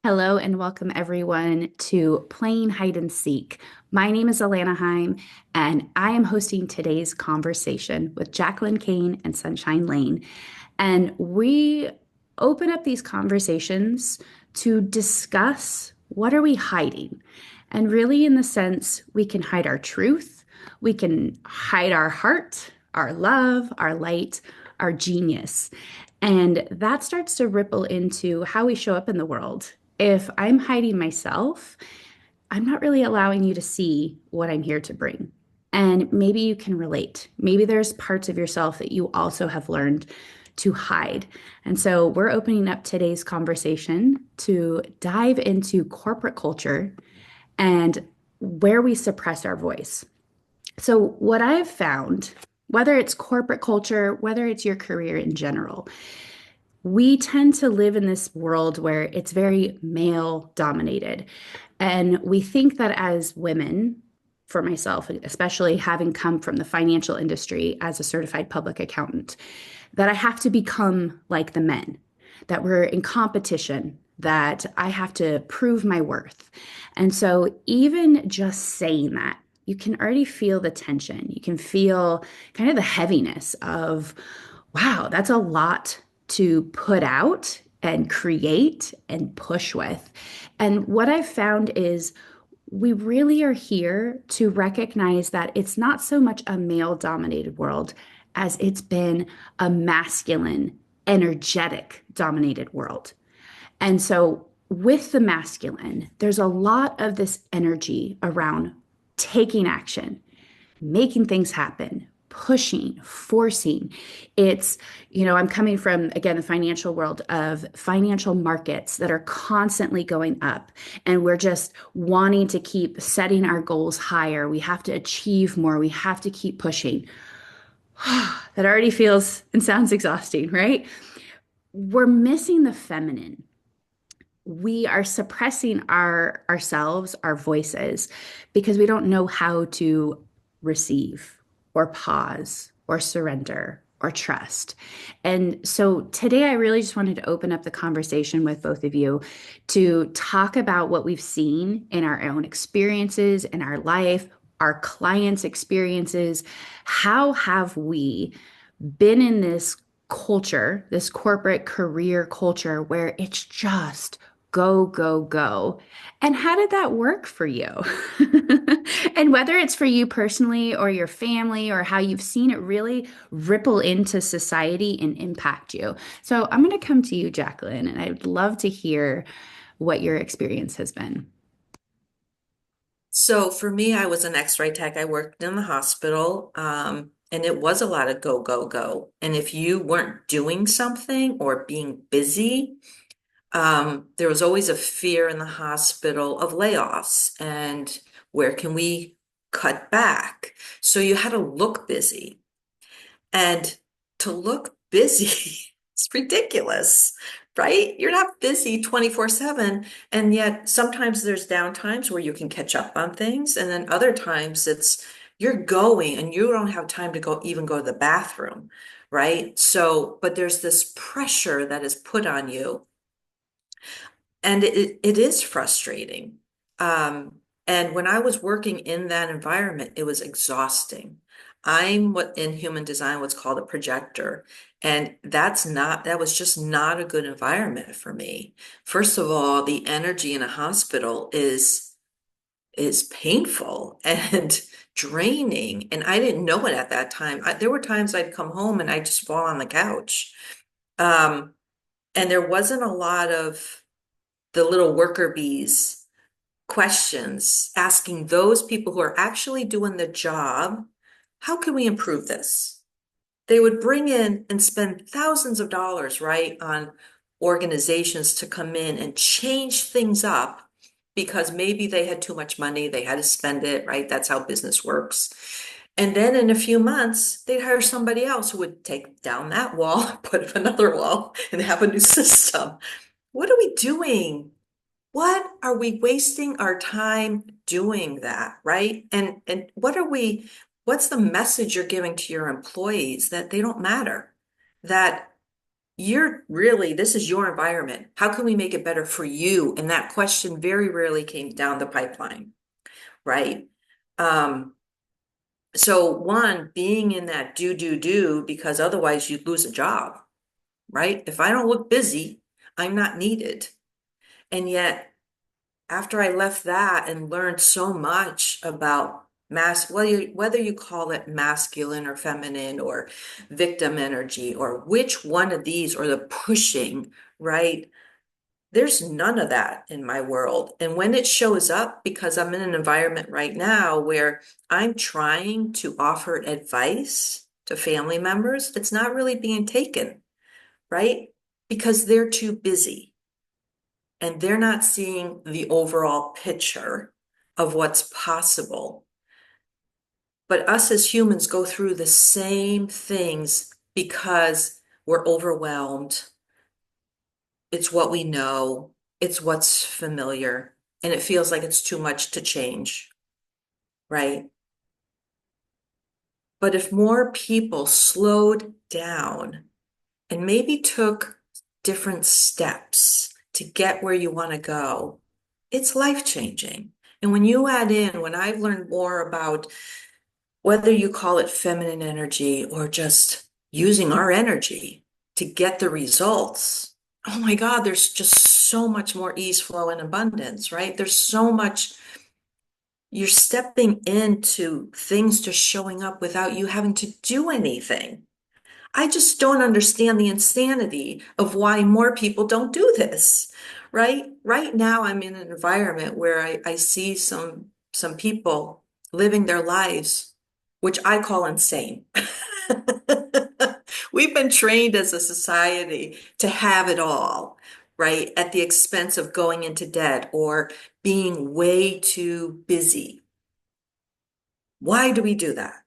Hello and welcome everyone to Playing Hide and Seek. My name is Alana Heim, and I am hosting today's conversation with Jacqueline Kane and Sunshine Lane. And we open up these conversations to discuss what are we hiding? And really, in the sense, we can hide our truth, we can hide our heart, our love, our light, our genius. And that starts to ripple into how we show up in the world. If I'm hiding myself, I'm not really allowing you to see what I'm here to bring. And maybe you can relate. Maybe there's parts of yourself that you also have learned to hide. And so we're opening up today's conversation to dive into corporate culture and where we suppress our voice. So, what I've found, whether it's corporate culture, whether it's your career in general, we tend to live in this world where it's very male dominated. And we think that as women, for myself, especially having come from the financial industry as a certified public accountant, that I have to become like the men, that we're in competition, that I have to prove my worth. And so, even just saying that, you can already feel the tension. You can feel kind of the heaviness of, wow, that's a lot to put out and create and push with. And what I've found is we really are here to recognize that it's not so much a male dominated world as it's been a masculine, energetic dominated world. And so, with the masculine, there's a lot of this energy around taking action, making things happen, pushing, forcing. It's, I'm coming from, again, the financial world of financial markets that are constantly going up, and we're just wanting to keep setting our goals higher. We have to achieve more. We have to keep pushing. That already feels and sounds exhausting, right? We're missing the feminine. We are suppressing ourselves, our voices, because we don't know how to receive or pause or surrender or trust. And so today I really just wanted to open up the conversation with both of you to talk about what we've seen in our own experiences in our life, our clients' experiences. How have we been in this culture, this corporate career culture where it's just go, go, go? And how did that work for you? And whether it's for you personally or your family or how you've seen it really ripple into society and impact you. So I'm going to come to you, Jacqueline, and I'd love to hear what your experience has been. So for me, I was an X-ray tech. I worked in the hospital, and it was a lot of go, go, go. And if you weren't doing something or being busy, there was always a fear in the hospital of layoffs and where can we cut back? So you had to look busy. And to look busy is ridiculous, right? You're not busy 24/7. And yet sometimes there's down times where you can catch up on things. And then other times it's you're going and you don't have time to go even go to the bathroom, right? So, but there's this pressure that is put on you. And it is frustrating. And when I was working in that environment, it was exhausting. I'm what in human design what's called a projector. And that was just not a good environment for me. First of all, the energy in a hospital is painful and draining. And I didn't know it at that time. There were times I'd come home and I'd just fall on the couch. Um, and there wasn't a lot of the little worker bees questions, asking those people who are actually doing the job, how can we improve this? They would bring in and spend thousands of dollars, right, on organizations to come in and change things up because maybe they had too much money, they had to spend it, right? That's how business works. And then in a few months, they'd hire somebody else who would take down that wall, put up another wall, and have a new system. What are we doing? What are we wasting our time doing that, right? And what's the message you're giving to your employees that they don't matter? That this is your environment. How can we make it better for you? And that question very rarely came down the pipeline, right? Um, so one, being in that do, because otherwise you'd lose a job, right? If I don't look busy, I'm not needed. And yet, after I left that and learned so much about whether you call it masculine or feminine or victim energy or which one of these or the pushing, right? There's none of that in my world. And when it shows up, because I'm in an environment right now where I'm trying to offer advice to family members, it's not really being taken, right? Because they're too busy and they're not seeing the overall picture of what's possible. But us as humans go through the same things because we're overwhelmed. It's what we know, it's what's familiar, and it feels like it's too much to change, right? But if more people slowed down and maybe took different steps to get where you want to go, it's life changing. And when you add in, when I've learned more about whether you call it feminine energy or just using our energy to get the results, oh my God, there's just so much more ease, flow, and abundance, right? There's so much, you're stepping into things just showing up without you having to do anything. I just don't understand the insanity of why more people don't do this, right? Right now, I'm in an environment where I see some people living their lives, which I call insane. We've been trained as a society to have it all, right? At the expense of going into debt or being way too busy. Why do we do that?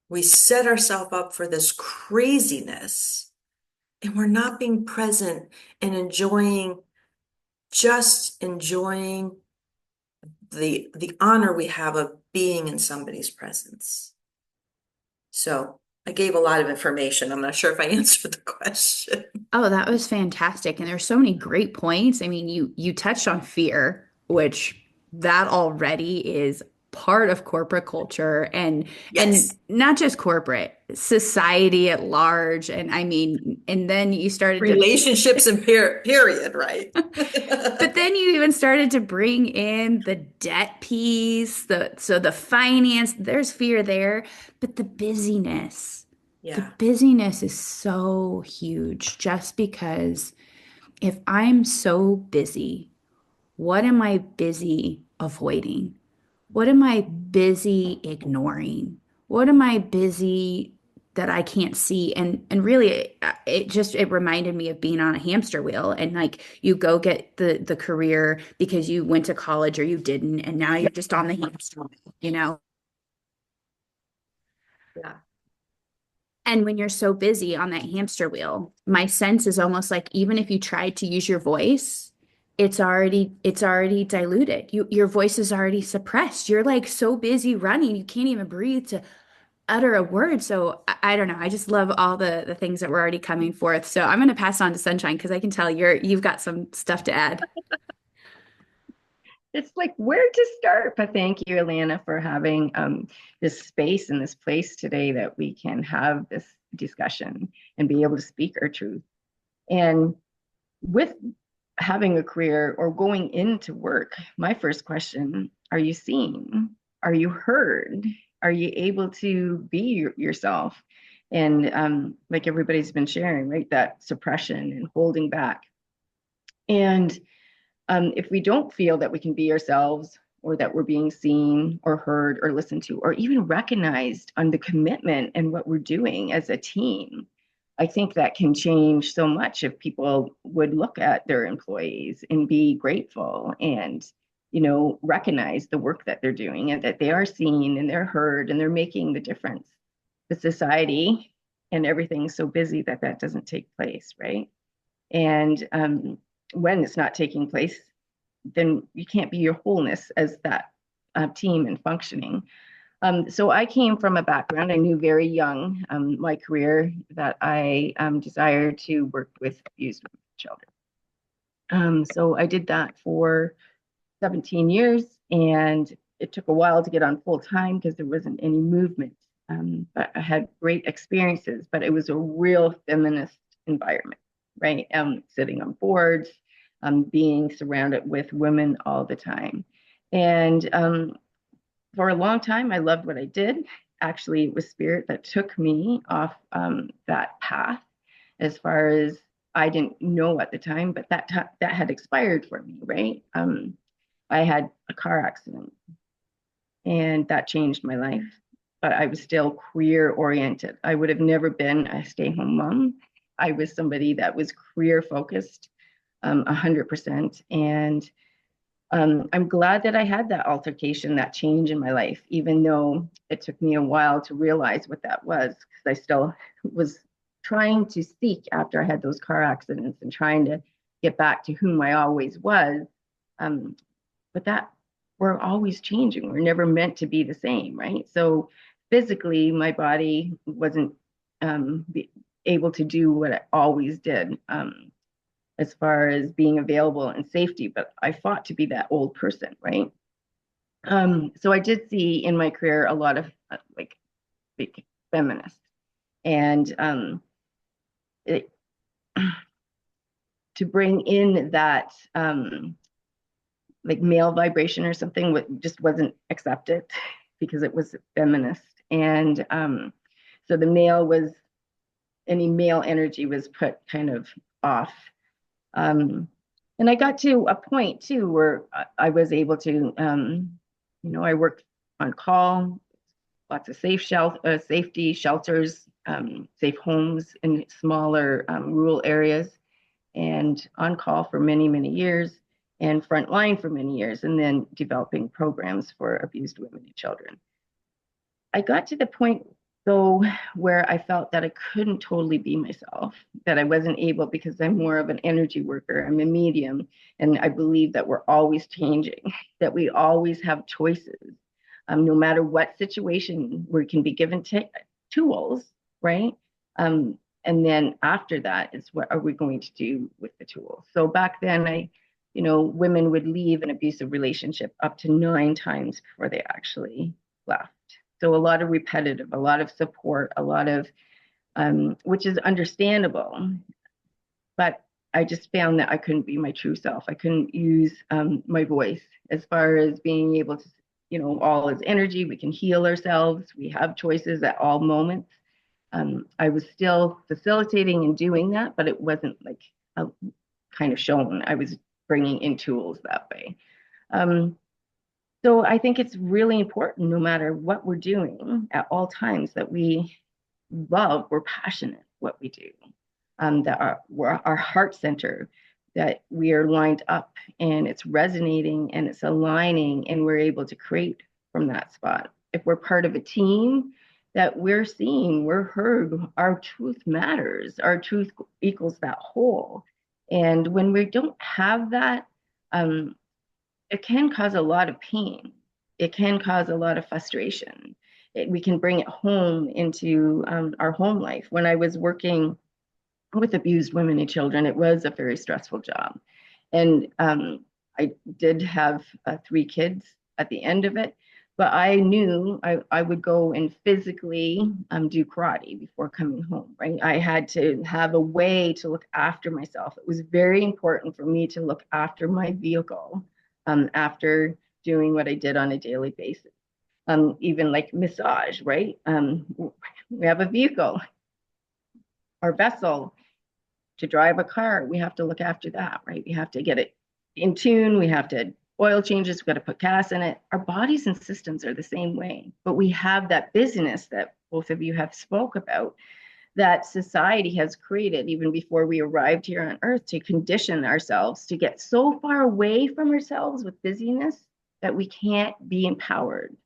We set ourselves up for this craziness and we're not being present and enjoying the honor we have of being in somebody's presence. So I gave a lot of information. I'm not sure if I answered the question. Oh, that was fantastic. And there's so many great points. I mean, you touched on fear, which that already is part of corporate culture and Yes. not just corporate, society at large. And I mean, and then you started to Relationships and period, right? but then you even started to bring in the debt piece, the finance, there's fear there, but the Yeah. busyness is so huge just because if I'm so busy, what am I busy avoiding? What am I busy ignoring? What am I busy that I can't see? And really it reminded me of being on a hamster wheel and like you go get the career because you went to college or you didn't and now you're just on the hamster wheel, you know? Yeah. And when you're so busy on that hamster wheel, my sense is almost like even if you tried to use your voice, it's already diluted. Your voice is already suppressed. You're like so busy running, you can't even breathe to utter a word. So I don't know. I just love all the things that were already coming forth. So I'm going to pass on to Sunshine because I can tell you've got some stuff to add. It's like where to start. But thank you, Alana, for having this space and this place today that we can have this discussion and be able to speak our truth. And with having a career or going into work, my first question, are you seen? Are you heard? Are you able to be yourself? And like everybody's been sharing, right? That suppression and holding back. And if we don't feel that we can be ourselves or that we're being seen or heard or listened to or even recognized on the commitment and what we're doing as a team, I think that can change so much if people would look at their employees and be grateful and recognize the work that they're doing and that they are seen and they're heard and they're making the difference. The society and everything's so busy that that doesn't take place, right? And when it's not taking place, then you can't be your wholeness as that team and functioning. So I came from a background, I knew very young, my career, that I desired to work with abused children. So I did that for 17 years, and it took a while to get on full time because there wasn't any movement. But I had great experiences, but it was a real feminist environment, right? Sitting on boards, being surrounded with women all the time. And for a long time, I loved what I did. Actually, it was spirit that took me off that path as far as I didn't know at the time, but that had expired for me, right? I had a car accident and that changed my life, but I was still career oriented. I would have never been a stay home mom. I was somebody that was career focused 100%. And I'm glad that I had that altercation, that change in my life, even though it took me a while to realize what that was, because I still was trying to seek after I had those car accidents and trying to get back to whom I always was. But that we're always changing. We're never meant to be the same, right? So physically, my body wasn't able to do what it always did. As far as being available and safety, but I fought to be that old person, right? So I did see in my career a lot of like big feminists, and it, to bring in that like male vibration or something just wasn't accepted because it was feminist, and so the male was any male energy was put kind of off. And I got to a point too where I was able to, I worked on call, lots of safety shelters, safe homes in smaller rural areas, and on call for many, many years, and frontline for many years, and then developing programs for abused women and children. I got to the point though where I felt that I couldn't totally be myself, that I wasn't able because I'm more of an energy worker, I'm a medium, and I believe that we're always changing, that we always have choices. No matter what situation, we can be given tools, right? And then after that is what are we going to do with the tools? So back then, women would leave an abusive relationship up to 9 times before they actually left. So a lot of repetitive, a lot of support, a lot of, which is understandable. But I just found that I couldn't be my true self. I couldn't use my voice as far as being able to, all is energy. We can heal ourselves. We have choices at all moments. I was still facilitating and doing that, but it wasn't like a, kind of shown. I was bringing in tools that way. So I think it's really important, no matter what we're doing at all times, that we we're passionate what we do, that we're our heart center, that we are lined up and it's resonating and it's aligning and we're able to create from that spot. If we're part of a team, that we're seen, we're heard, our truth matters, our truth equals that whole. And when we don't have that, it can cause a lot of pain. It can cause a lot of frustration. We can bring it home into our home life. When I was working with abused women and children, it was a very stressful job. And I did have 3 kids at the end of it, but I knew I would go and physically do karate before coming home, right? I had to have a way to look after myself. It was very important for me to look after my vehicle after doing what I did on a daily basis. Even like massage, right? We have a vehicle, our vessel to drive a car. We have to look after that, right? We have to get it in tune. We have to oil changes. We've got to put gas in it. Our bodies and systems are the same way, but we have that busyness that both of you have spoke about, that society has created even before we arrived here on earth, to condition ourselves to get so far away from ourselves with busyness that we can't be empowered.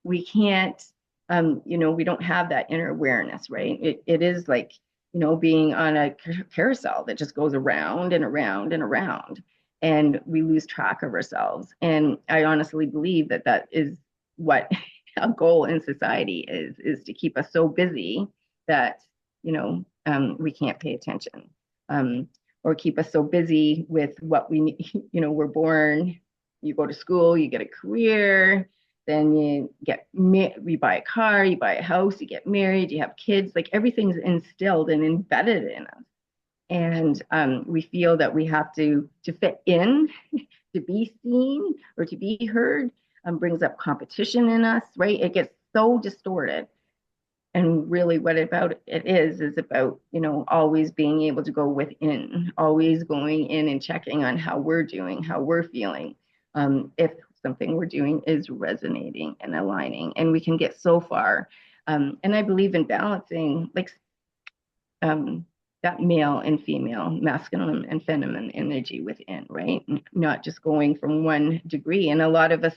We can't, we don't have that inner awareness, right? It is like, being on a carousel that just goes around and around and around, and we lose track of ourselves. And I honestly believe that that is what a goal in society is to keep us so busy that we can't pay attention, um, or keep us so busy with what we need. We're born, you go to school, you get a career, then you buy a car, you buy a house, you get married, you have kids. Like everything's instilled and embedded in us, and we feel that we have to fit in, to be seen or to be heard, brings up competition in us, right? It gets so distorted. And really what about it is about, always being able to go within, always going in and checking on how we're doing, how we're feeling, if something we're doing is resonating and aligning. And we can get so far. And I believe in balancing, like, um, that male and female, masculine and feminine energy within, right? Not just going from one degree. And a lot of us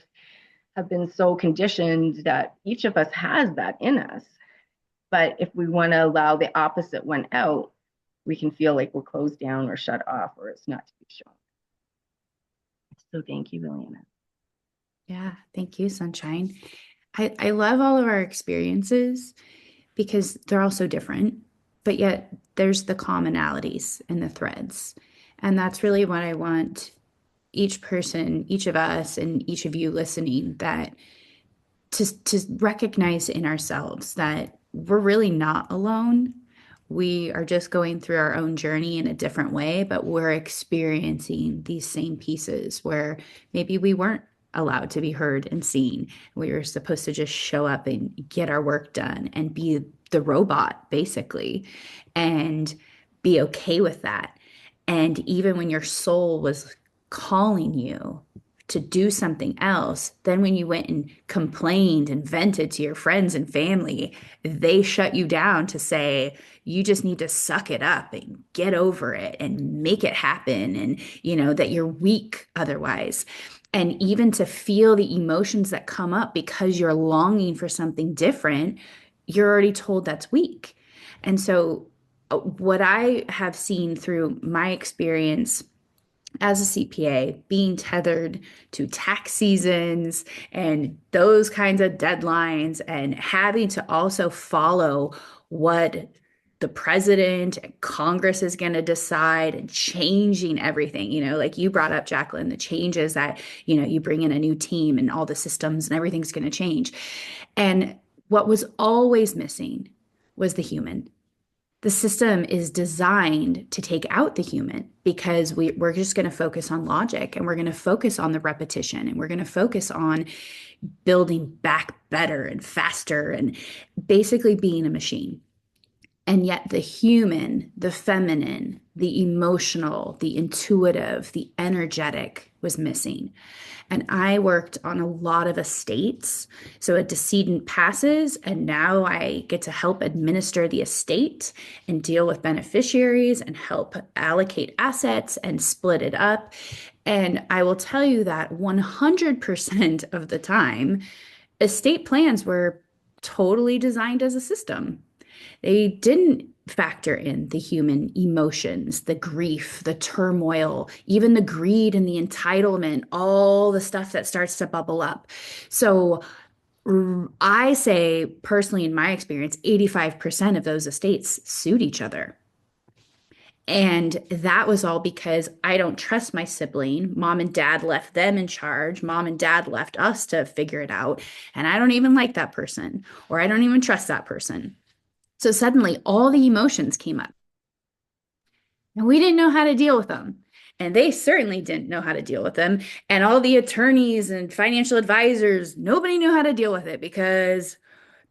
have been so conditioned that each of us has that in us. But if we want to allow the opposite one out, we can feel like we're closed down or shut off, or it's not to be shown. So thank you, Elena. Yeah, thank you, Sunshine. I love all of our experiences because they're all so different, but yet there's the commonalities and the threads. And that's really what I want each person, each of us, and each of you listening, that to recognize in ourselves that we're really not alone. We are just going through our own journey in a different way, but we're experiencing these same pieces where maybe we weren't allowed to be heard and seen. We were supposed to just show up and get our work done and be the robot, basically, and be okay with that. And even when your soul was calling you to do something else, then when you went and complained and vented to your friends and family, they shut you down to say, you just need to suck it up and get over it and make it happen. And, that you're weak otherwise. And even to feel the emotions that come up because you're longing for something different, you're already told that's weak. And so, what I have seen through my experience as a CPA, being tethered to tax seasons and those kinds of deadlines, and having to also follow what the president and Congress is going to decide, and changing everything, like you brought up, Jacqueline, the changes that, you bring in a new team and all the systems and everything's going to change. And what was always missing was the human. The system is designed to take out the human because we're just going to focus on logic, and we're going to focus on the repetition, and we're going to focus on building back better and faster and basically being a machine. And yet the human, the feminine, the emotional, the intuitive, the energetic was missing. And I worked on a lot of estates. So a decedent passes, and now I get to help administer the estate and deal with beneficiaries and help allocate assets and split it up. And I will tell you that 100% of the time, estate plans were totally designed as a system. They didn't factor in the human emotions, the grief, the turmoil, even the greed and the entitlement, all the stuff that starts to bubble up. So I say, personally, in my experience, 85% of those estates suit each other. And that was all because I don't trust my sibling. Mom and dad left them in charge. Mom and dad left us to figure it out. And I don't even like that person, or I don't even trust that person. So suddenly all the emotions came up, and we didn't know how to deal with them. And they certainly didn't know how to deal with them. And all the attorneys and financial advisors, nobody knew how to deal with it because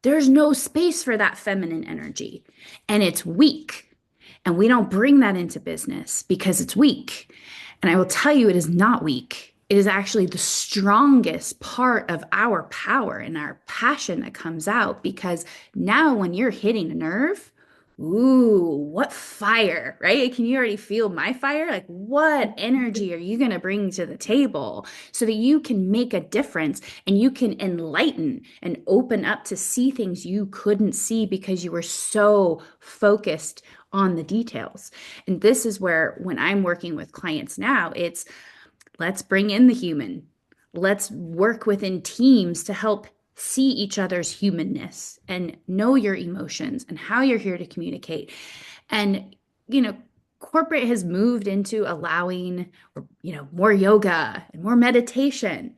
there's no space for that feminine energy. And it's weak. And we don't bring that into business because it's weak. And I will tell you, it is not weak. It is actually the strongest part of our power and our passion that comes out, because now when you're hitting a nerve, ooh, what fire, right? Can you already feel my fire? Like, what energy are you going to bring to the table so that you can make a difference and you can enlighten and open up to see things you couldn't see because you were so focused on the details? And this is where, when I'm working with clients now, let's bring in the human. Let's work within teams to help see each other's humanness and know your emotions and how you're here to communicate. And, you know, corporate has moved into allowing, more yoga and more meditation.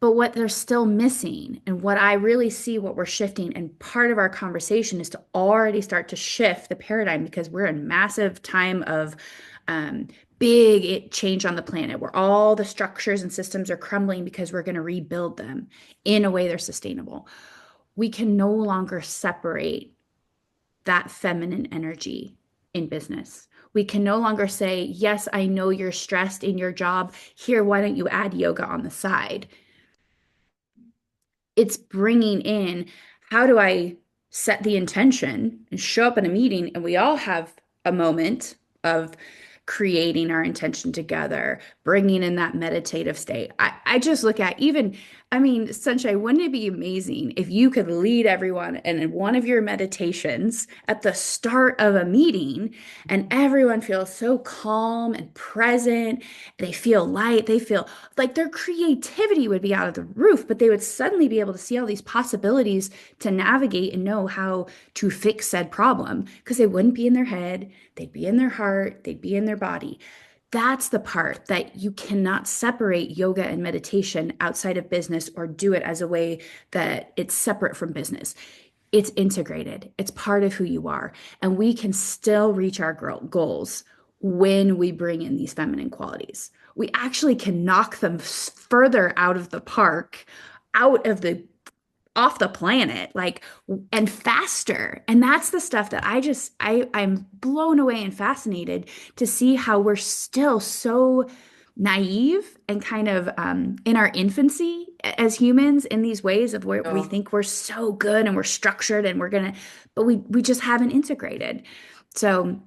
But what they're still missing, and what I really see what we're shifting, and part of our conversation is to already start to shift the paradigm because we're in massive time of um, big change on the planet where all the structures and systems are crumbling because we're going to rebuild them in a way they're sustainable. We can no longer separate that feminine energy in business. We can no longer say, yes, I know you're stressed in your job. Here, why don't you add yoga on the side? It's bringing in, how do I set the intention and show up in a meeting, and we all have a moment of creating our intention together, bringing in that meditative state. I just look at, even, I mean, Sunshine, wouldn't it be amazing if you could lead everyone in one of your meditations at the start of a meeting, and everyone feels so calm and present, they feel light, they feel like their creativity would be out of the roof, but they would suddenly be able to see all these possibilities to navigate and know how to fix said problem because they wouldn't be in their head, they'd be in their heart, they'd be in their body. That's the part that you cannot separate yoga and meditation outside of business or do it as a way that it's separate from business. It's integrated, it's part of who you are. And we can still reach our goals when we bring in these feminine qualities. We actually can knock them further out of the park, out of the off the planet, like, and faster. And that's the stuff that I'm blown away and fascinated to see how we're still so naive and kind of in our infancy as humans in these ways of where we Oh, think we're so good and we're structured and we're gonna, but we just haven't integrated. So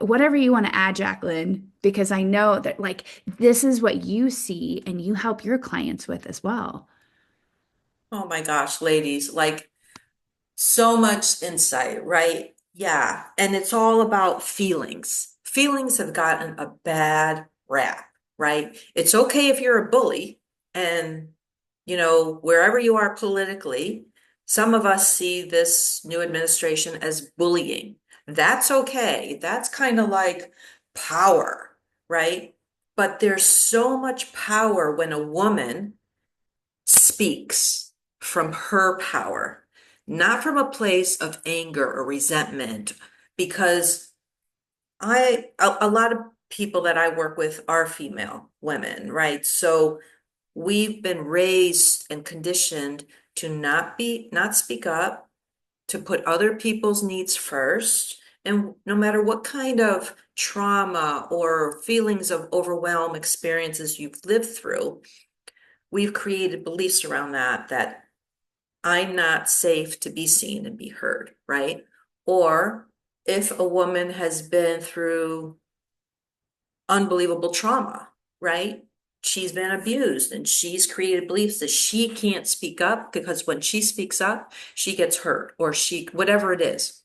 whatever you want to add, Jacqueline, because I know that like this is what you see and you help your clients with as well. oh my gosh, ladies, like so much insight, right? Yeah. And it's all about feelings. Feelings have gotten a bad rap, right? It's okay if you're a bully and, wherever you are politically, some of us see this new administration as bullying. That's okay. That's kind of like power, right? But there's so much power when a woman speaks from her power, not from a place of anger or resentment, because a lot of people that I work with are female women, right? So we've been raised and conditioned to not speak up, to put other people's needs first. And no matter what kind of trauma or feelings of overwhelm experiences you've lived through, we've created beliefs around that I'm not safe to be seen and be heard, right? Or if a woman has been through unbelievable trauma, right? She's been abused and she's created beliefs that she can't speak up because when she speaks up, she gets hurt or whatever it is.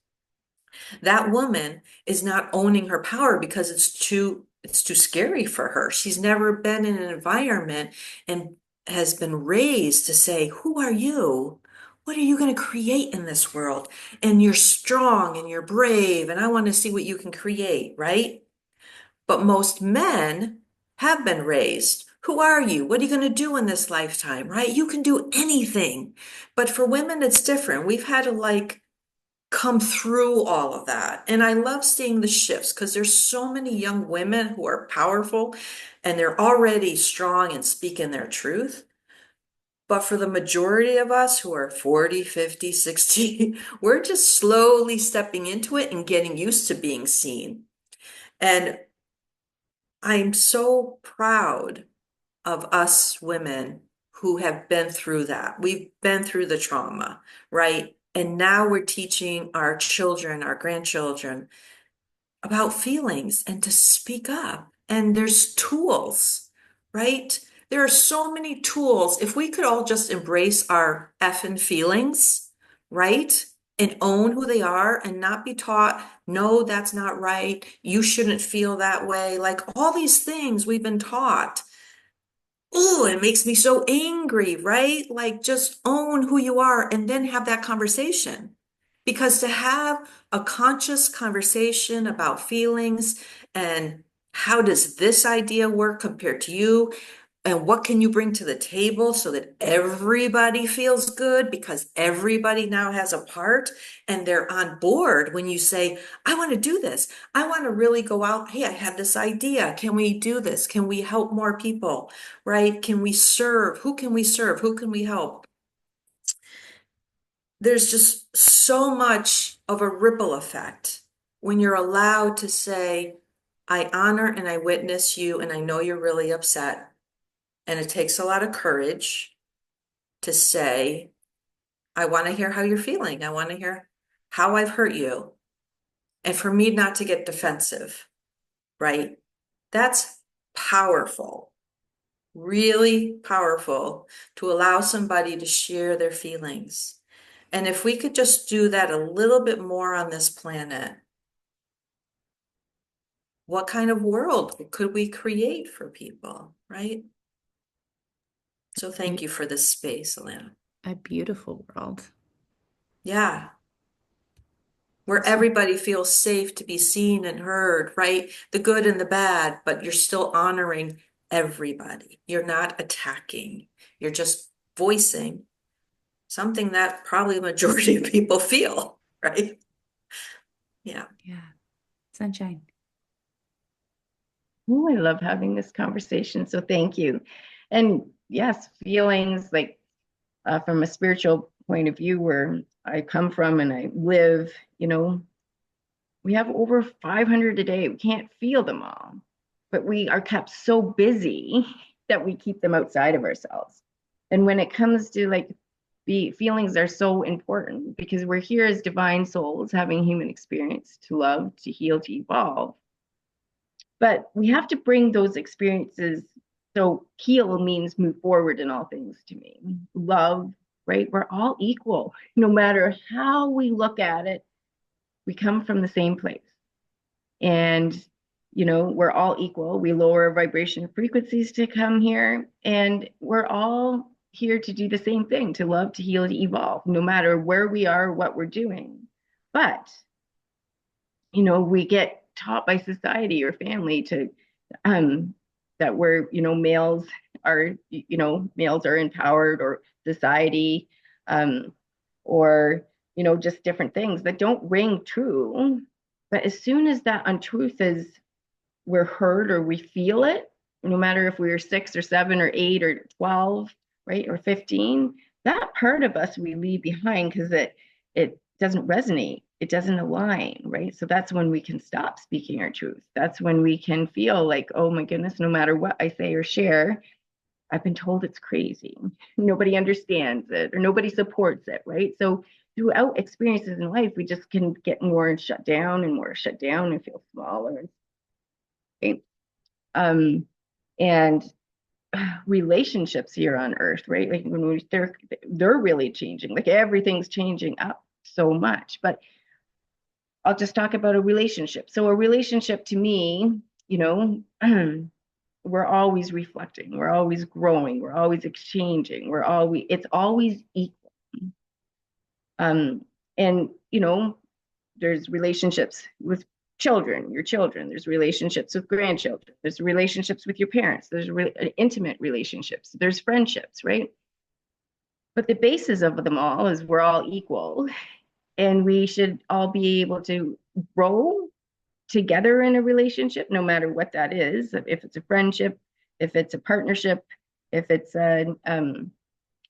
That woman is not owning her power because it's too scary for her. She's never been in an environment and has been raised to say, "Who are you? What are you going to create in this world? And you're strong and you're brave, and I want to see what you can create," right? But most men have been raised. Who are you? What are you going to do in this lifetime, right? You can do anything. But for women, it's different. We've had to like come through all of that. And I love seeing the shifts because there's so many young women who are powerful and they're already strong and speaking their truth. But for the majority of us who are 40, 50, 60, we're just slowly stepping into it and getting used to being seen. And I'm so proud of us women who have been through that. We've been through the trauma, right? And now we're teaching our children, our grandchildren about feelings and to speak up. And there's tools, right? There are so many tools. If we could all just embrace our effing feelings, right? And own who they are and not be taught, no, that's not right. You shouldn't feel that way. Like all these things we've been taught oh, it makes me so angry, right? Like just own who you are and then have that conversation. Because to have a conscious conversation about feelings and how does this idea work compared to you, and what can you bring to the table so that everybody feels good because everybody now has a part and they're on board when you say, I want to do this. I want to really go out. Hey, I have this idea. Can we do this? Can we help more people? Right? Can we serve? Who can we serve? Who can we help? There's just so much of a ripple effect when you're allowed to say, I honor and I witness you, and I know you're really upset. And it takes a lot of courage to say, I want to hear how you're feeling. I want to hear how I've hurt you. And for me not to get defensive, right? That's powerful, really powerful to allow somebody to share their feelings. And if we could just do that a little bit more on this planet, what kind of world could we create for people, right? So thank you for this space, Alana. A beautiful world. Yeah, where So, everybody feels safe to be seen and heard, right? The good and the bad, but you're still honoring everybody. You're not attacking. You're just voicing something that probably the majority of people feel, right? Yeah. yeah, sunshine. Oh, I love having this conversation. So thank you. And yes, feelings like from a spiritual point of view where I come from and I live, we have over 500 a day. We can't feel them all, but we are kept so busy that we keep them outside of ourselves. And when it comes to like the feelings are so important because we're here as divine souls having human experience to love, to heal, to evolve. But we have to bring those experiences. So heal means move forward in all things to me. Love, right? We're all equal. No matter how we look at it, we come from the same place. And, we're all equal. We lower vibration frequencies to come here. And we're all here to do the same thing, to love, to heal, to evolve, no matter where we are, what we're doing. But we get taught by society or family to that we're, males are empowered or society, um, or just different things that don't ring true. But as soon as that untruth is we're heard or we feel it, no matter if we are 6 or 7 or 8 or 12, right, or 15, that part of us we leave behind because it doesn't resonate, it doesn't align, right? So that's when we can stop speaking our truth. That's when we can feel like, oh my goodness, no matter what I say or share, I've been told it's crazy. Nobody understands it or nobody supports it, right? So throughout experiences in life, we just can get more and shut down and more shut down and feel smaller. Right? And relationships here on earth, right? Like they're really changing. Like everything's changing up so much. But I'll just talk about a relationship. So a relationship to me, we're always reflecting, we're always growing, we're always exchanging, it's always equal. And there's relationships with your children, there's relationships with grandchildren, there's relationships with your parents, there's intimate relationships, there's friendships, right? But the basis of them all is we're all equal and we should all be able to grow together in a relationship, no matter what that is, if it's a friendship, if it's a partnership, if it's a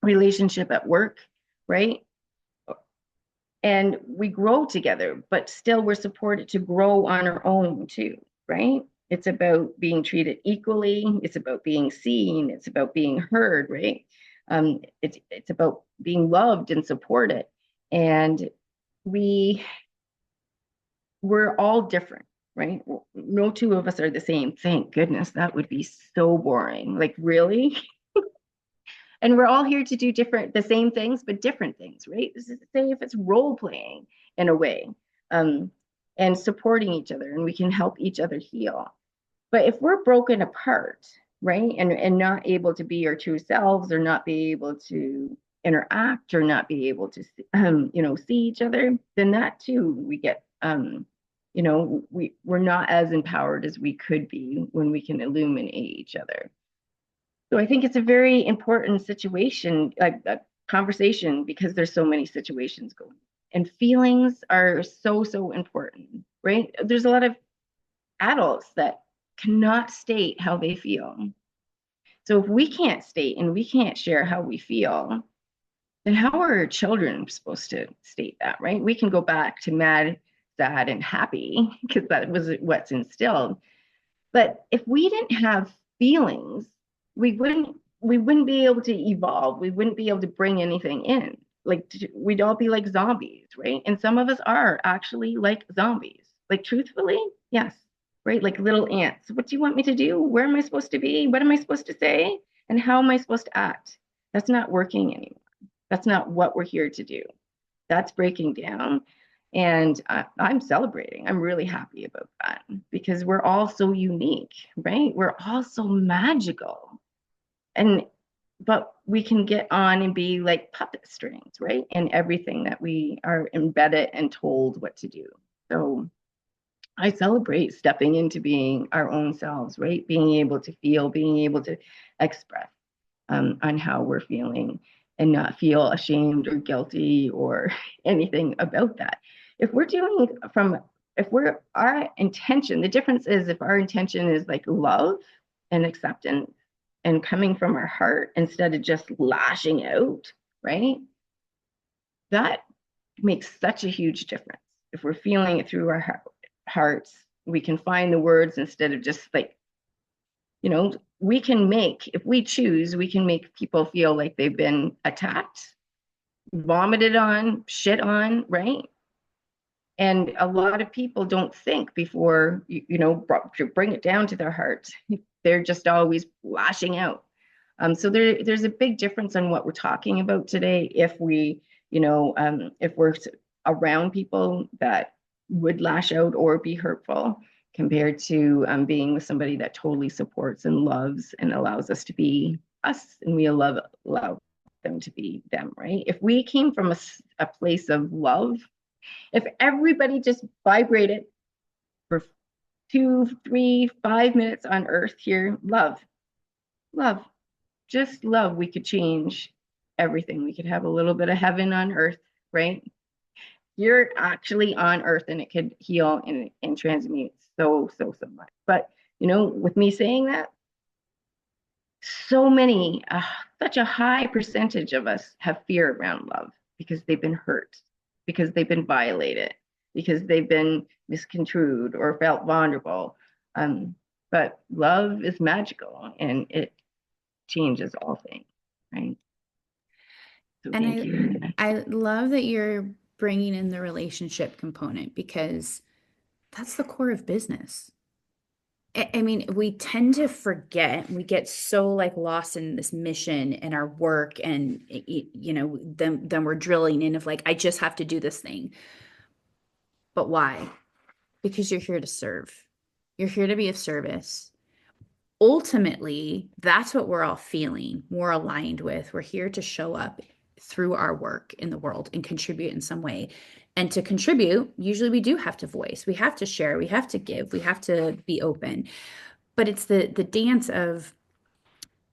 relationship at work, right? And we grow together, but still we're supported to grow on our own too, right? It's about being treated equally. It's about being seen. It's about being heard, right? It's about being loved and supported. And we're all different, right? No two of us are the same. Thank goodness. That would be so boring. Like, really? And we're all here to do the same things, but different things, right? This is say if it's role playing in a way, and supporting each other, and we can help each other heal. But if we're broken apart, right? And not able to be our true selves, or not be able to interact, or not be able to see each other, then that too we get we're not as empowered as we could be when we can illuminate each other. So I think it's a very important situation, like a conversation, because there's so many situations going. And feelings are so important, right? There's a lot of adults that cannot state how they feel. So if we can't state and we can't share how we feel, then how are our children supposed to state that, right? We can go back to mad, sad, and happy because that was what's instilled. But if we didn't have feelings, we wouldn't be able to evolve. We wouldn't be able to bring anything in. Like we'd all be like zombies, right? And some of us are actually like zombies. Like truthfully, yes, right? Like little ants. What do you want me to do? Where am I supposed to be? What am I supposed to say? And how am I supposed to act? That's not working anymore. That's not what we're here to do. That's breaking down. And I'm celebrating. I'm really happy about that because we're all so unique, right? We're all so magical. And but we can get on and be like puppet strings, right? And everything that we are embedded and told what to do. So I celebrate stepping into being our own selves, right? Being able to feel, being able to express on how we're feeling and not feel ashamed or guilty or anything about that. If we're doing from, if we're, our intention, the difference is if our intention is like love and acceptance and coming from our heart instead of just lashing out, right? That makes such a huge difference. If we're feeling it through our hearts, we can find the words instead of just like, we can make, if we choose, we can make people feel like they've been attacked, vomited on, shit on, right? And a lot of people don't think before, to bring it down to their heart. They're just always lashing out. So there's a big difference on what we're talking about today. If if we're around people that would lash out or be hurtful, compared to being with somebody that totally supports and loves and allows us to be us, and we allow them to be them, right? If we came from a place of love, if everybody just vibrated for 2, 3, 5 minutes on earth here, love, just love, we could change everything. We could have a little bit of heaven on earth, right? You're actually on earth, and it could heal and transmute so much. But with me saying that, so many, such a high percentage of us have fear around love because they've been hurt, because they've been violated, because they've been misconstrued or felt vulnerable. But love is magical and it changes all things, right? So And thank you. I love that you're bringing in the relationship component because that's the core of business. I mean, we tend to forget, we get so like lost in this mission and our work and then we're drilling in of like, I just have to do this thing. But why? Because you're here to serve. You're here to be of service. Ultimately, that's what we're all feeling, more aligned with. We're here to show up through our work in the world and contribute in some way. And to contribute, usually we do have to voice, we have to share, we have to give, we have to be open. But it's the dance of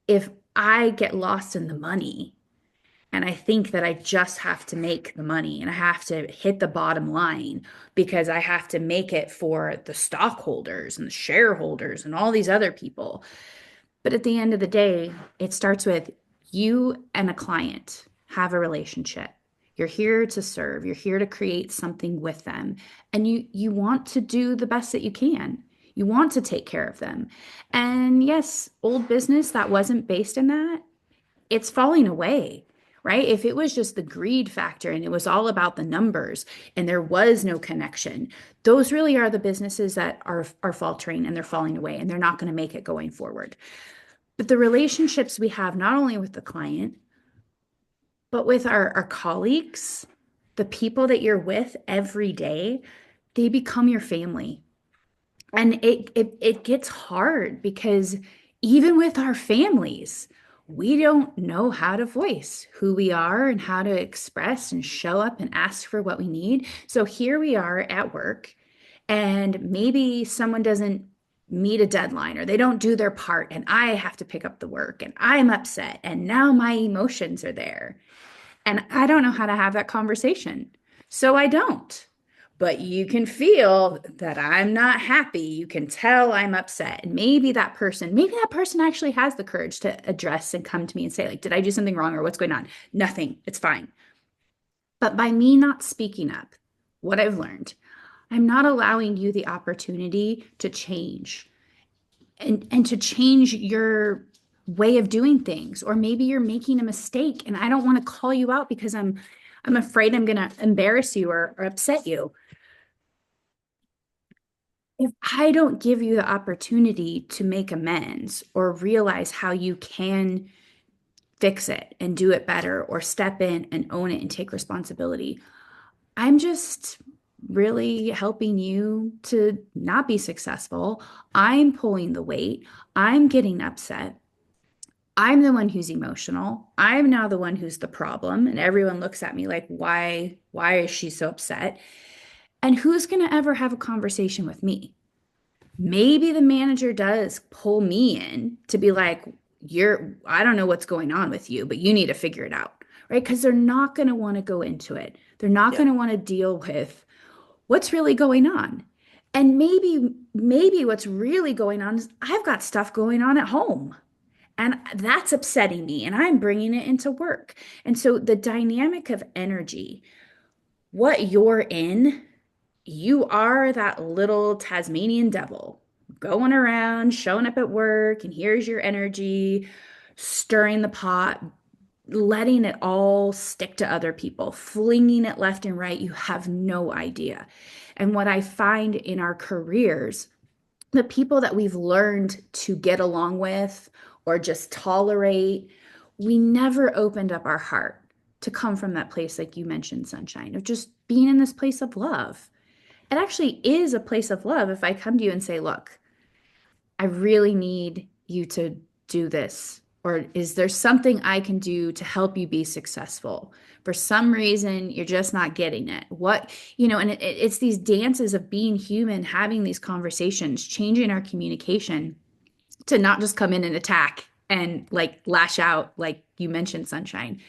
if I get lost in the money and I think that I just have to make the money and I have to hit the bottom line because I have to make it for the stockholders and the shareholders and all these other people. But at the end of the day, it starts with you and a client have a relationship. You're here to serve. You're here to create something with them. And you want to do the best that you can. You want to take care of them. And yes, old business that wasn't based in that, it's falling away, right? If it was just the greed factor and it was all about the numbers and there was no connection, those really are the businesses that are faltering and they're falling away and they're not going to make it going forward. But the relationships we have, not only with the client, but with our colleagues, the people that you're with every day, they become your family. And it gets hard because even with our families, we don't know how to voice who we are and how to express and show up and ask for what we need. So here we are at work, and maybe someone doesn't meet a deadline or they don't do their part, and I have to pick up the work and I'm upset. And now my emotions are there. And I don't know how to have that conversation. So I don't. But you can feel that I'm not happy. You can tell I'm upset. And maybe that person actually has the courage to address and come to me and say, like, did I do something wrong or what's going on? Nothing. It's fine. But by me not speaking up, what I've learned, I'm not allowing you the opportunity to change and to change your way of doing things. Or maybe you're making a mistake and I don't want to call you out because I'm afraid I'm going to embarrass you or upset you. If I don't give you the opportunity to make amends or realize how you can fix it and do it better or step in and own it and take responsibility, I'm just really helping you to not be successful. I'm pulling the weight. I'm getting upset. I'm the one who's emotional. I'm now the one who's the problem. And everyone looks at me like, why is she so upset? And who's going to ever have a conversation with me? Maybe the manager does pull me in to be like, I don't know what's going on with you, but you need to figure it out, right? Because they're not going to want to go into it. They're not Yeah. going to want to deal with what's really going on. And maybe what's really going on is I've got stuff going on at home. And that's upsetting me, and I'm bringing it into work. And so the dynamic of energy, what you're in, you are that little Tasmanian devil going around, showing up at work, and here's your energy, stirring the pot, letting it all stick to other people, flinging it left and right. You have no idea. And what I find in our careers, the people that we've learned to get along with or just tolerate, we never opened up our heart to come from that place, like you mentioned, Sunshine, of just being in this place of love. It actually is a place of love if I come to you and say, look, I really need you to do this. Or is there something I can do to help you be successful? For some reason, you're just not getting it. And it's these dances of being human, having these conversations, changing our communication to not just come in and attack and like lash out, like you mentioned, Sunshine,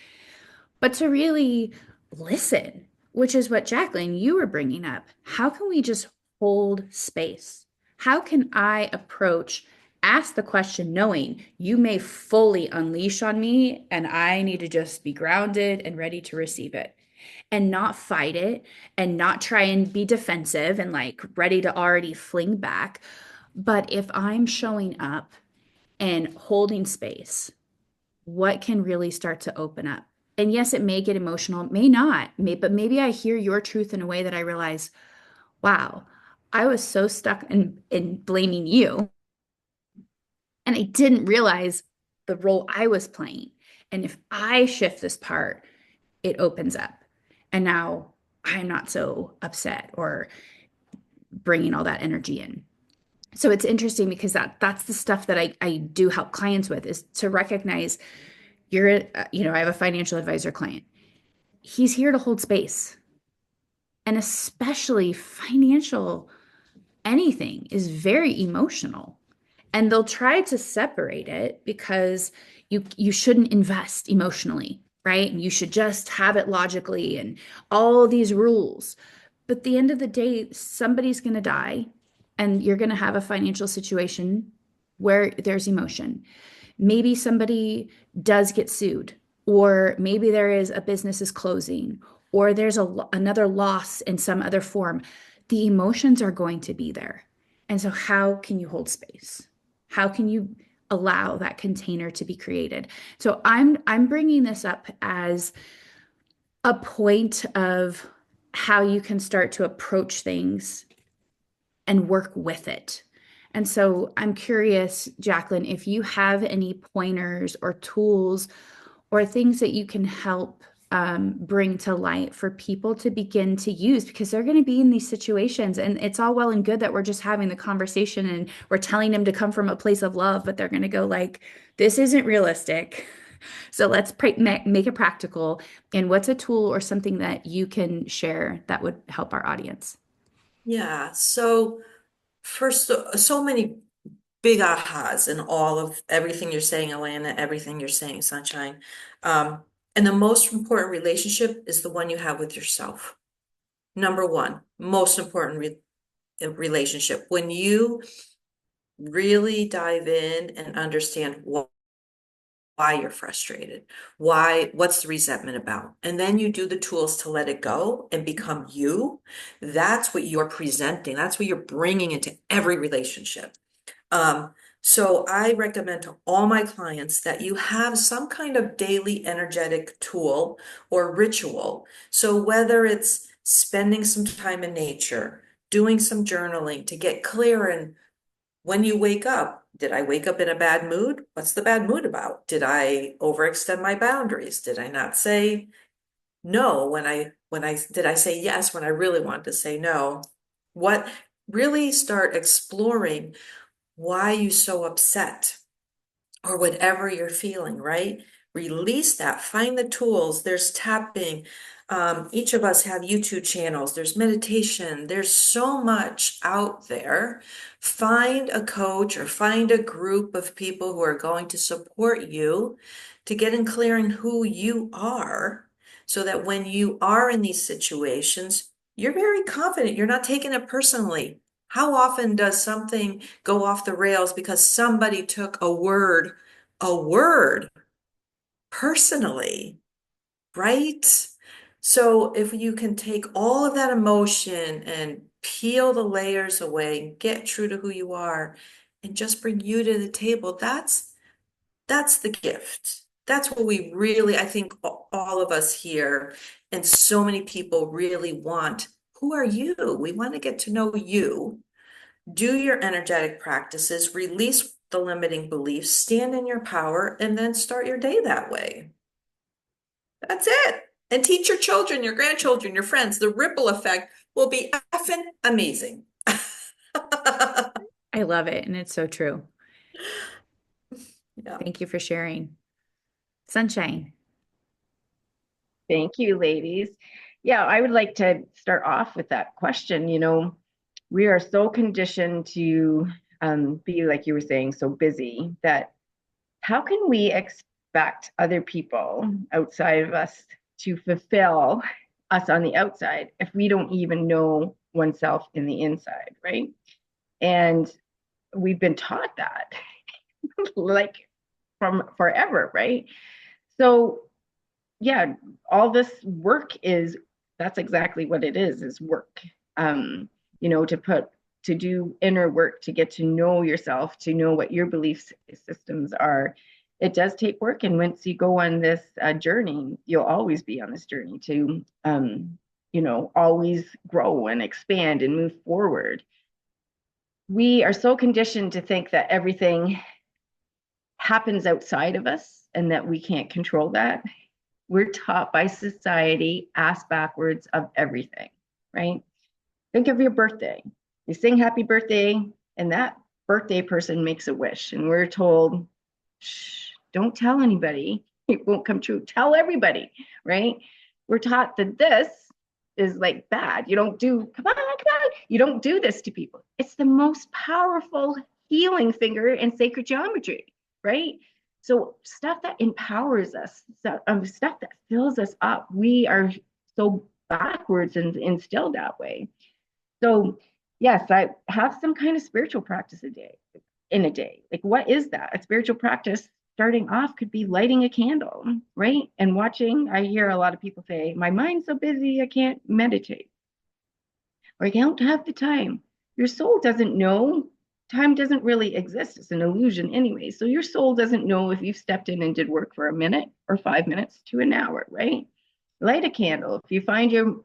but to really listen, which is what Jacqueline, you were bringing up. How can we just hold space? How can I ask the question, knowing you may fully unleash on me and I need to just be grounded and ready to receive it and not fight it and not try and be defensive and like ready to already fling back. But if I'm showing up and holding space, what can really start to open up? And yes, it may get emotional, it may not, but maybe I hear your truth in a way that I realize, wow, I was so stuck in blaming you, and I didn't realize the role I was playing. And if I shift this part, it opens up. And now I'm not so upset or bringing all that energy in. So it's interesting because that's the stuff that I do help clients with, is to recognize I have a financial advisor client. He's here to hold space. And especially financial anything is very emotional. And they'll try to separate it because you shouldn't invest emotionally, right? And you should just have it logically and all these rules. But at the end of the day, somebody's going to die and you're going to have a financial situation where there's emotion. Maybe somebody does get sued, or maybe there is a business is closing, or there's another loss in some other form. The emotions are going to be there. And so how can you hold space? How can you allow that container to be created? So I'm bringing this up as a point of how you can start to approach things and work with it. And so I'm curious, Jacqueline, if you have any pointers or tools or things that you can help bring to light for people to begin to use because they're going to be in these situations. And it's all well and good that we're just having the conversation and we're telling them to come from a place of love, but they're going to go like, this isn't realistic. So let's make it practical. And what's a tool or something that you can share that would help our audience? Yeah. So first, so many big ahas in all of everything you're saying, Alana, everything you're saying, Sunshine. Um, and the most important relationship is the one you have with yourself. Number one, most important relationship. When you really dive in and understand why you're frustrated, what's the resentment about? And then you do the tools to let it go and become you. That's what you're presenting. That's what you're bringing into every relationship. Um, so I recommend to all my clients that you have some kind of daily energetic tool or ritual. So whether it's spending some time in nature, doing some journaling to get clear and when you wake up, did I wake up in a bad mood? What's the bad mood about? Did I overextend my boundaries? Did I not say no when I did I say yes when I really wanted to say no? What really start exploring why you so upset or whatever you're feeling, right? Release that, find the tools. There's tapping. Each of us have YouTube channels. There's meditation. There's so much out there. Find a coach or find a group of people who are going to support you to get in clearing who you are so that when you are in these situations, you're very confident. You're not taking it personally. How often does something go off the rails because somebody took a word personally, right? So if you can take all of that emotion and peel the layers away and get true to who you are and just bring you to the table, that's the gift. That's what we really, I think all of us here and so many people really want. Who are you? We want to get to know you. Do your energetic practices, release the limiting beliefs, stand in your power, and then start your day that way. That's it. And teach your children, your grandchildren, your friends. The ripple effect will be effing amazing. I love it. And it's so true. Yeah. Thank you for sharing. Sunshine. Thank you, ladies. Yeah, I would like to start off with that question. We are so conditioned to be, like you were saying, so busy that how can we expect other people outside of us to fulfill us on the outside if we don't even know oneself in the inside, right? And we've been taught that like from forever, right? So yeah, all this work that's exactly what it is work. Um, to do inner work, to get to know yourself, to know what your belief systems are. It does take work. And once you go on this journey, you'll always be on this journey to, always grow and expand and move forward. We are so conditioned to think that everything happens outside of us and that we can't control that. We're taught by society ass backwards of everything, right? Think of your birthday. You sing happy birthday, and that birthday person makes a wish, and we're told, shh, don't tell anybody. It won't come true. Tell everybody, right? We're taught that this is like bad. You don't do, come on, come on. You don't do this to people. It's the most powerful healing finger in sacred geometry, right? So stuff that empowers us, stuff that fills us up, we are so backwards and instilled that way. So yes, I have some kind of spiritual practice in a day. Like, what is that? A spiritual practice starting off could be lighting a candle, right? And watching. I hear a lot of people say, my mind's so busy, I can't meditate, or I don't have the time. Your soul doesn't know. Time doesn't really exist. It's an illusion anyway. So your soul doesn't know if you've stepped in and did work for a minute or 5 minutes to an hour, right? Light a candle. If you find your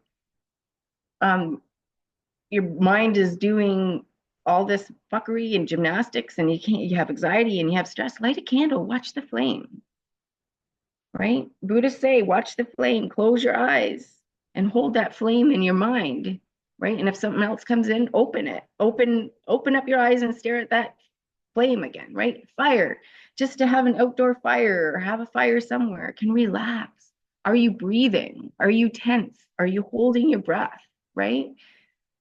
mind is doing all this fuckery and gymnastics and you have anxiety and you have stress, light a candle, watch the flame, right? Buddhists say, watch the flame, close your eyes, and hold that flame in your mind, right? And if something else comes in, open it. Open up your eyes and stare at that flame again, right? Fire. Just to have an outdoor fire or have a fire somewhere can relax. Are you breathing? Are you tense? Are you holding your breath, right?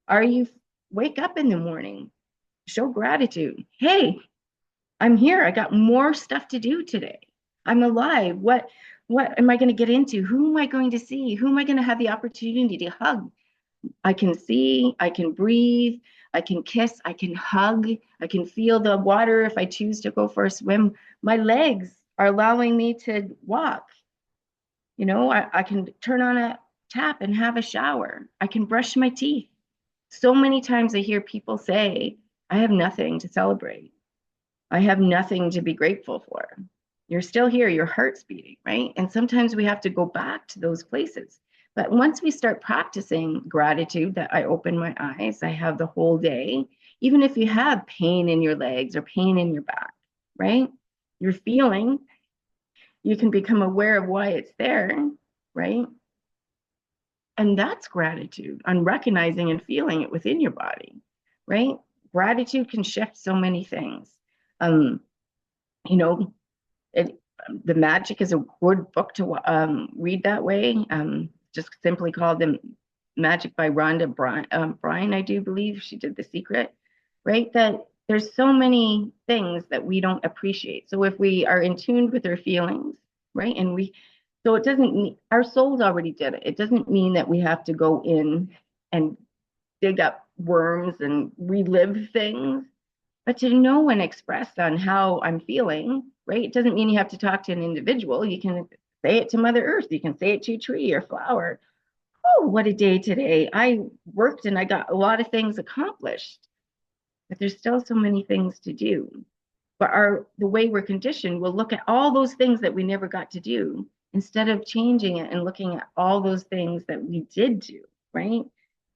Are you wake up in the morning? Show gratitude. Hey, I'm here. I got more stuff to do today. I'm alive. What am I going to get into? Who am I going to see? Who am I going to have the opportunity to hug? I can see, I can breathe, I can kiss, I can hug, I can feel the water if I choose to go for a swim. My legs are allowing me to walk. I can turn on a tap and have a shower. I can brush my teeth. So many times I hear people say, I have nothing to celebrate. I have nothing to be grateful for. You're still here, your heart's beating, right? And sometimes we have to go back to those places. But once we start practicing gratitude, that I open my eyes, I have the whole day, even if you have pain in your legs or pain in your back, right? You're feeling, you can become aware of why it's there, right? And that's gratitude on recognizing and feeling it within your body, right? Gratitude can shift so many things. Um, you know, it, the Magic is a good book to read that way. Just simply called the Magic by Rhonda Bryan, I do believe she did The Secret, right? That there's so many things that we don't appreciate. So if we are in tune with our feelings, right, so it doesn't mean our souls already did it. It doesn't mean that we have to go in and dig up worms and relive things, but to know and express on how I'm feeling, right? It doesn't mean you have to talk to an individual. You can say it to Mother Earth. You can say it to a tree or flower. Oh, what a day today. I worked and I got a lot of things accomplished, but there's still so many things to do. But the way we're conditioned, we'll look at all those things that we never got to do instead of changing it and looking at all those things that we did do, right?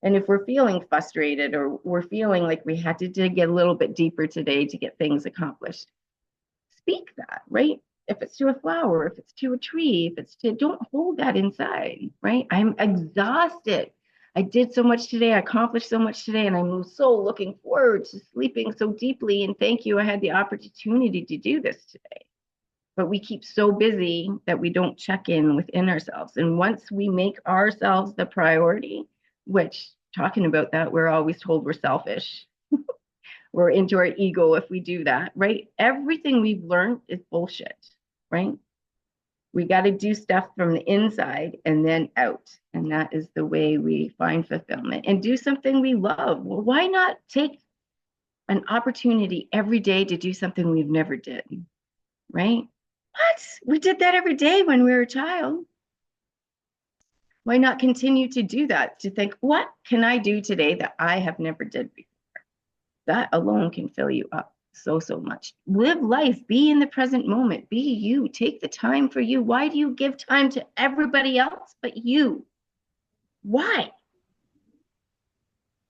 And if we're feeling frustrated or we're feeling like we had to dig a little bit deeper today to get things accomplished, speak that, right? If it's to a flower, if it's to a tree, if it's to, don't hold that inside, right? I'm exhausted. I did so much today. I accomplished so much today, and I'm so looking forward to sleeping so deeply. And thank you. I had the opportunity to do this today. But we keep so busy that we don't check in within ourselves. And once we make ourselves the priority, which talking about that, we're always told we're selfish. We're into our ego if we do that, right? Everything we've learned is bullshit, right? We got to do stuff from the inside and then out. And that is the way we find fulfillment and do something we love. Well, why not take an opportunity every day to do something we've never did, right? What? We did that every day when we were a child. Why not continue to do that? To think, what can I do today that I have never did before? That alone can fill you up so much. Live life, be in the present moment, be you, take the time for you. Why do you give time to everybody else but you? Why?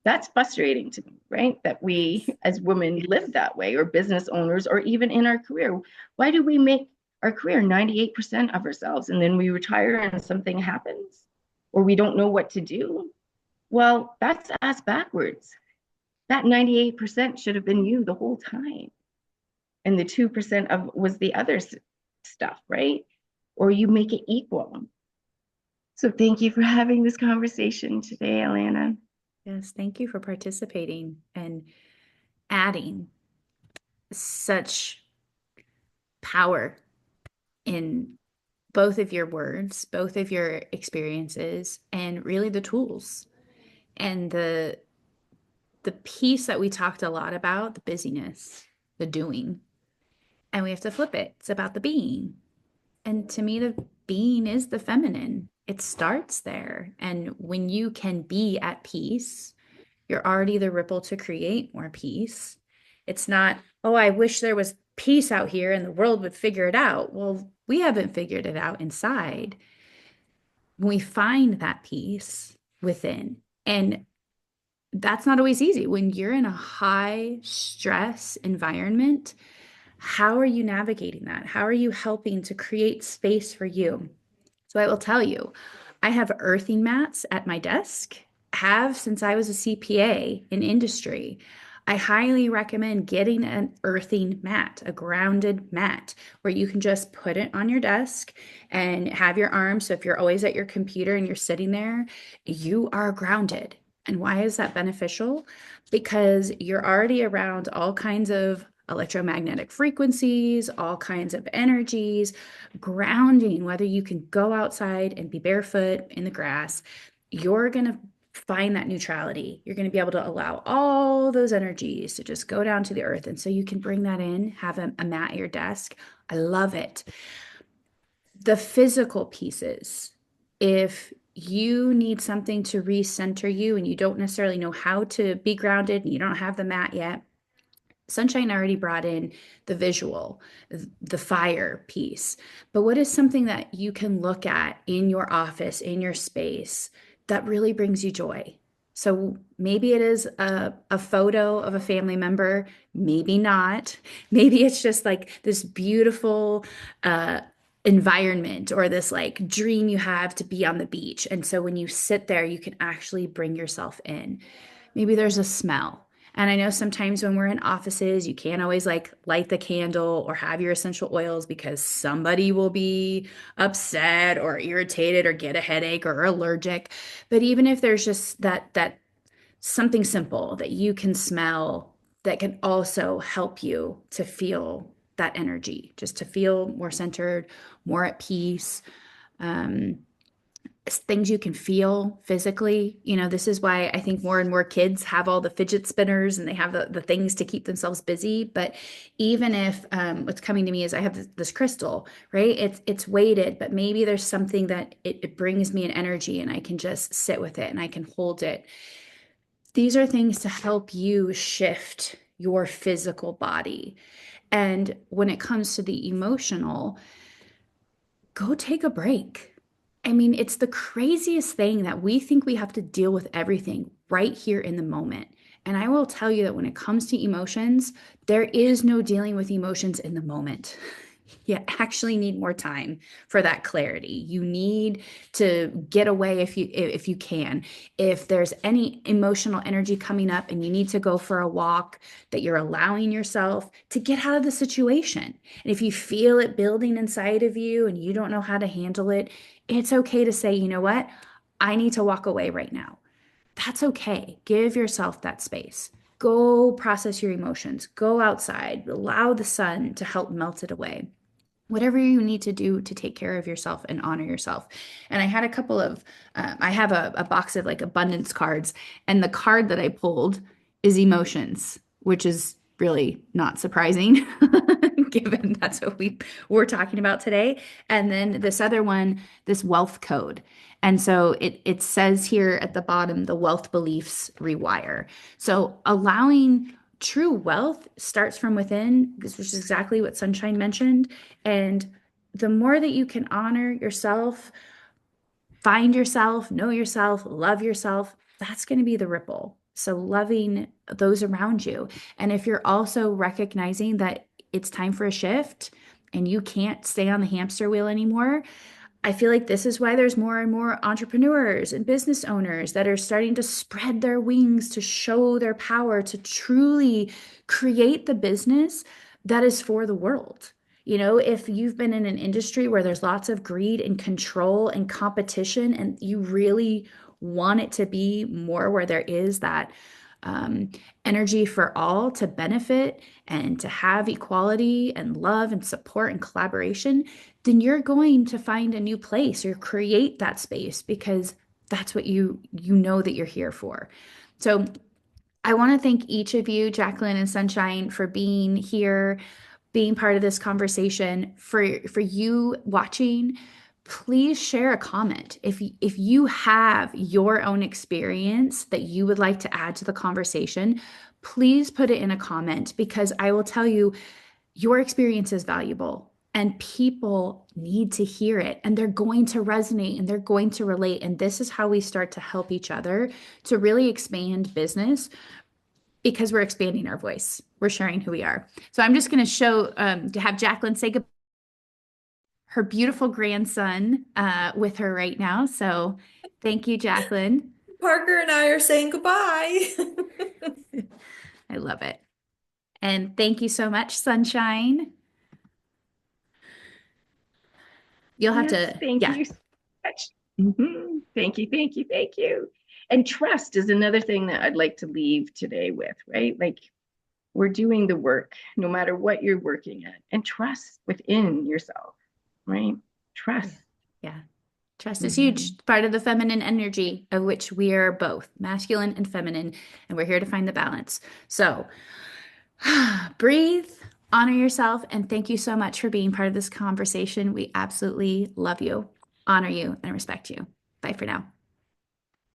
That's frustrating to me, right? That we as women live that way, or business owners, or even in our career. Why do we make our career 98% of ourselves and then we retire and something happens or we don't know what to do? Well, that's us backwards. That 98% should have been you the whole time. And the 2% of was the other stuff, right? Or you make it equal. So thank you for having this conversation today, Alana. Yes, thank you for participating and adding such power in both of your words, both of your experiences, and really the tools and the piece that we talked a lot about, the busyness, the doing. And we have to flip it. It's about the being. And to me, the being is the feminine. It starts there. And when you can be at peace, you're already the ripple to create more peace. It's not, oh, I wish there was peace out here and the world would figure it out. Well, we haven't figured it out inside. When we find that peace within, and that's not always easy. When you're in a high stress environment, How are you navigating that? How are you helping to create space for you? So I will tell you, I have earthing mats at my desk, have since I was a CPA in industry. I highly recommend getting an earthing mat, a grounded mat, where you can just put it on your desk and have your arms. So if you're always at your computer and you're sitting there, you are grounded. And why is that beneficial? Because you're already around all kinds of electromagnetic frequencies, all kinds of energies, grounding, whether you can go outside and be barefoot in the grass, you're going to find that neutrality. You're going to be able to allow all those energies to just go down to the earth. And so you can bring that in, have a mat at your desk. I love it. The physical pieces, if you need something to recenter you and you don't necessarily know how to be grounded and you don't have the mat yet, Sunshine already brought in the visual, the fire piece. But what is something that you can look at in your office, in your space, that really brings you joy? So maybe it is a photo of a family member, maybe not. Maybe it's just like this beautiful environment or this like dream you have to be on the beach. And so when you sit there, you can actually bring yourself in. Maybe there's a smell. And I know sometimes when we're in offices, you can't always like light the candle or have your essential oils because somebody will be upset or irritated or get a headache or allergic. But even if there's just that something simple that you can smell that can also help you to feel that energy, just to feel more centered, more at peace. Um, Things you can feel physically. This is why I think more and more kids have all the fidget spinners and they have the things to keep themselves busy. But even if what's coming to me is I have this crystal, right? It's weighted, but maybe there's something that it brings me an energy and I can just sit with it and I can hold it. These are things to help you shift your physical body. And when it comes to the emotional, go take a break. I mean, it's the craziest thing that we think we have to deal with everything right here in the moment. And I will tell you that when it comes to emotions, there is no dealing with emotions in the moment. You actually need more time for that clarity. You need to get away if you can. If there's any emotional energy coming up and you need to go for a walk, that you're allowing yourself to get out of the situation. And if you feel it building inside of you and you don't know how to handle it, it's okay to say, you know what? I need to walk away right now. That's okay. Give yourself that space. Go process your emotions. Go outside. Allow the sun to help melt it away, whatever you need to do to take care of yourself and honor yourself. And I had a couple of, I have a box of like abundance cards, and the card that I pulled is emotions, which is really not surprising given that's what we're talking about today. And then this other one, this wealth code. And so it says here at the bottom, the wealth beliefs rewire. So allowing true wealth starts from within, which is exactly what Sunshine mentioned. And the more that you can honor yourself, find yourself, know yourself, love yourself, that's going to be the ripple. So loving those around you. And if you're also recognizing that it's time for a shift and you can't stay on the hamster wheel anymore, I feel like this is why there's more and more entrepreneurs and business owners that are starting to spread their wings to show their power to truly create the business that is for the world. If you've been in an industry where there's lots of greed and control and competition, and you really want it to be more where there is that um, energy for all to benefit and to have equality and love and support and collaboration, then you're going to find a new place or create that space because that's what you know that you're here for. So I want to thank each of you, Jacqueline and Sunshine, for being here, being part of this conversation. For you watching, please share a comment. If you have your own experience that you would like to add to the conversation, please put it in a comment because I will tell you your experience is valuable and people need to hear it and they're going to resonate and they're going to relate. And this is how we start to help each other to really expand business because we're expanding our voice. We're sharing who we are. So I'm just going to show, to have Jacqueline say goodbye. Her beautiful grandson with her right now. So thank you, Jacqueline. Parker and I are saying goodbye. I love it. And thank you so much, Sunshine. You'll have Yes, to, thank yeah, you so much. Thank you, thank you, thank you. And trust is another thing that I'd like to leave today with, right? Like we're doing the work no matter what you're working at, and trust within yourself, right? yeah, Trust. yeah. Trust is Mhm. huge. Part of the feminine energy, of which we are both masculine and feminine, and we're here to find the balance. So breathe, honor yourself, and thank you so much for being part of this conversation. We absolutely love you, honor you, and respect you. Bye for now.